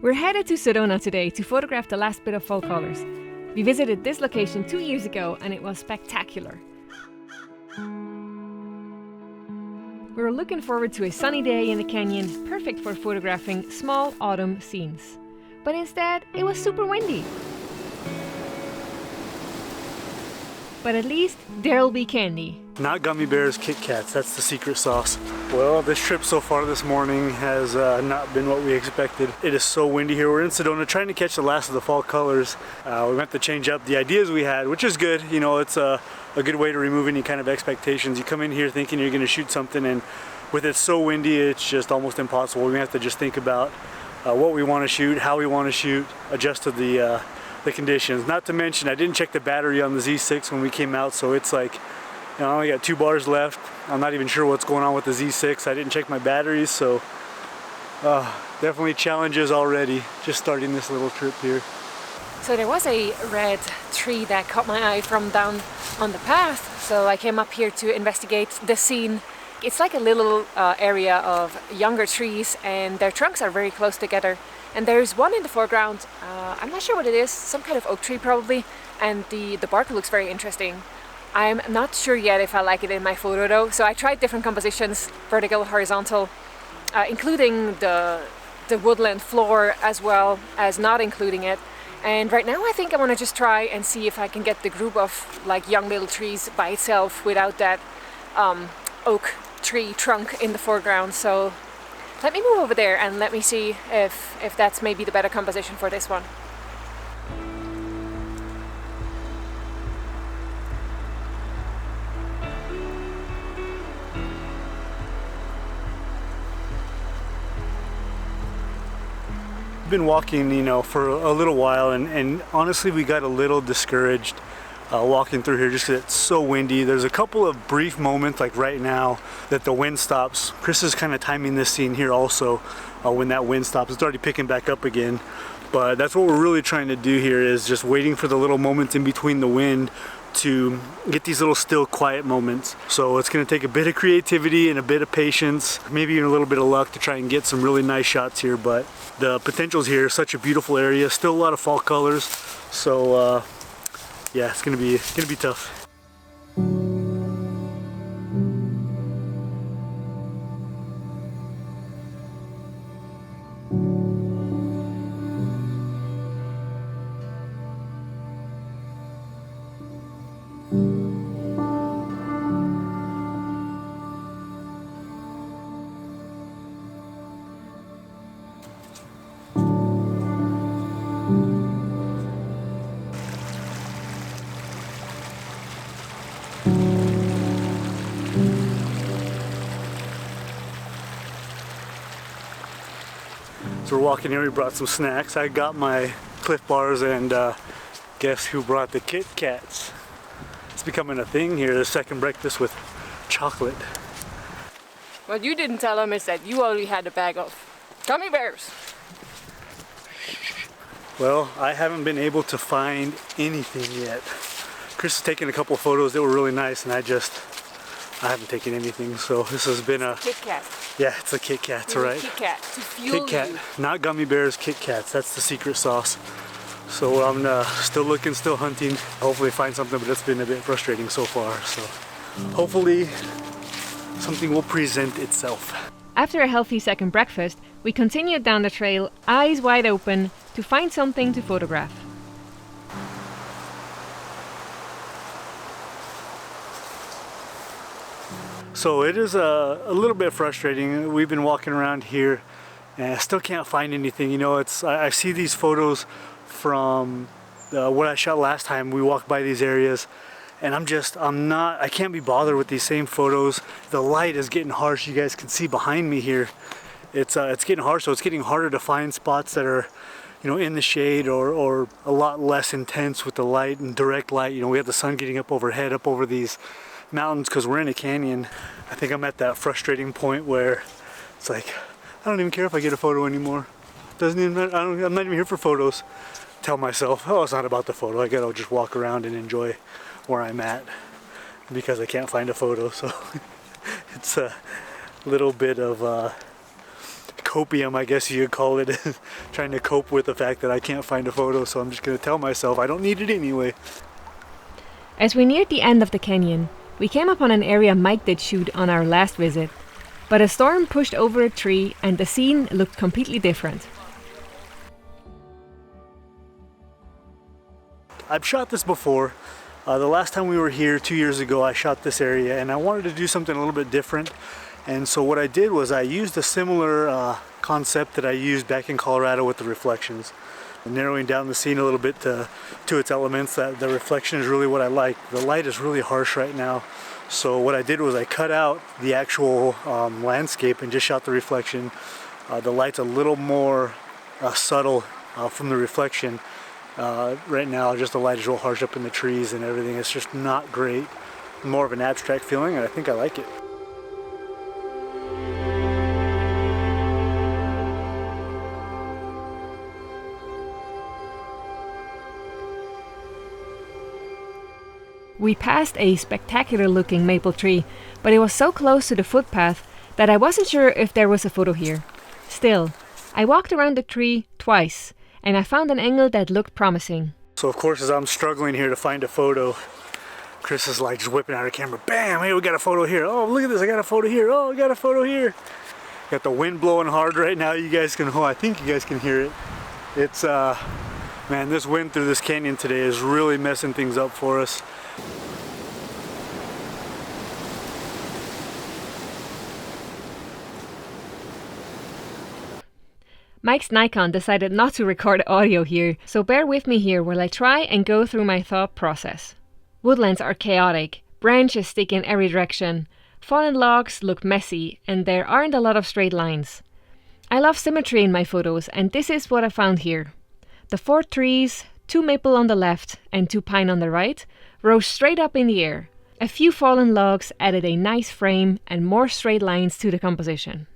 We're headed to Sedona today to photograph the last bit of fall colours. We visited this location 2 years ago and it was spectacular. We were looking forward to a sunny day in the canyon, perfect for photographing small autumn scenes. But instead, it was super windy. But at least there'll be candy. Not gummy bears, Kit Kats, that's the secret sauce. Well, this trip so far this morning has not been what we expected. It is so windy here. We're in Sedona trying to catch the last of the fall colors. We went to change up the ideas we had, which is good. You know, it's a good way to remove any kind of expectations. You come in here thinking you're gonna shoot something, and with it so windy, it's just almost impossible. We have to just think about what we wanna shoot, how we wanna shoot, adjust to the conditions. Not to mention, I didn't check the battery on the Z6 when we came out, so it's like, you know, I only got 2 bars left. I'm not even sure what's going on with the Z6. I didn't check my batteries, so definitely challenges already, just starting this little trip here. So there was a red tree that caught my eye from down on the path, so I came up here to investigate the scene. It's like a little area of younger trees, and their trunks are very close together. And there's one in the foreground, I'm not sure what it is, some kind of oak tree probably, and the bark looks very interesting. I'm not sure yet if I like it in my photo though, so I tried different compositions, vertical, horizontal, including the woodland floor as well as not including it. And right now I think I want to just try and see if I can get the group of like young little trees by itself without that oak tree trunk in the foreground. So let me move over there and let me see if that's maybe the better composition for this one. Been walking, you know, for a little while, and honestly we got a little discouraged walking through here just because it's so windy. There's a couple of brief moments like right now that the wind stops. Chris is kind of timing this scene here also when that wind stops. It's already picking back up again, but that's what we're really trying to do here, is just waiting for the little moments in between the wind to get these little still quiet moments. So it's going to take a bit of creativity and a bit of patience, maybe even a little bit of luck to try and get some really nice shots here, but the potential's here. Such a beautiful area, still a lot of fall colors, so yeah, it's gonna be tough. So we're walking here, we brought some snacks. I got my Cliff Bars, and guess who brought the Kit Kats? It's becoming a thing here, the second breakfast with chocolate. What you didn't tell him is that you already had a bag of gummy bears. Well, I haven't been able to find anything yet. Chris has taken a couple of photos that were really nice, and I haven't taken anything, so this has been a... Kit Kat. Yeah, it's a Kit Kats, right? Kit Kat to fuel Kit Kat, you. not gummy bears, Kit Kats. That's the secret sauce. So I'm still looking, still hunting. Hopefully find something, but it's been a bit frustrating so far. So hopefully something will present itself. After a healthy second breakfast, we continued down the trail, eyes wide open, to find something to photograph. So it is a little bit frustrating. We've been walking around here and I still can't find anything. You know, I see these photos from what I shot last time. We walked by these areas, and I can't be bothered with these same photos. The light is getting harsh. You guys can see behind me here. It's getting harsh, so it's getting harder to find spots that are, you know, in the shade or a lot less intense with the light and direct light. You know, we have the sun getting up overhead, up over these mountains because we're in a canyon. I think I'm at that frustrating point where it's like, I don't even care if I get a photo anymore. Doesn't even matter. I'm not even here for photos. Tell myself, oh, it's not about the photo. I gotta just walk around and enjoy where I'm at because I can't find a photo. So it's a little bit of copium, I guess you could call it, trying to cope with the fact that I can't find a photo, so I'm just going to tell myself I don't need it anyway. As we neared the end of the canyon, we came upon an area Mike did shoot on our last visit, but a storm pushed over a tree and the scene looked completely different. I've shot this before. The last time we were here 2 years ago, I shot this area and I wanted to do something a little bit different. And so what I did was I used a similar concept that I used back in Colorado with the reflections. Narrowing down the scene a little bit to its elements, that the reflection is really what I like. The light is really harsh right now. So what I did was I cut out the actual landscape and just shot the reflection. The light's a little more subtle from the reflection. Right now just the light is real harsh up in the trees and everything. It's just not great. More of an abstract feeling, and I think I like it. We passed a spectacular looking maple tree, but it was so close to the footpath that I wasn't sure if there was a photo here. Still, I walked around the tree twice and I found an angle that looked promising. So of course, as I'm struggling here to find a photo, Chris is like just whipping out her camera. Bam! Hey, we got a photo here. Oh, look at this! I got a photo here. Oh, I got a photo here. Got the wind blowing hard right now. You guys can. Oh, I think you guys can hear it. It's man, this wind through this canyon today is really messing things up for us. Mike's Nikon decided not to record audio here, so bear with me here while I try and go through my thought process. Woodlands are chaotic, branches stick in every direction, fallen logs look messy, and there aren't a lot of straight lines. I love symmetry in my photos, and this is what I found here. The 4 trees, 2 maple on the left and 2 pine on the right, rose straight up in the air. A few fallen logs added a nice frame and more straight lines to the composition.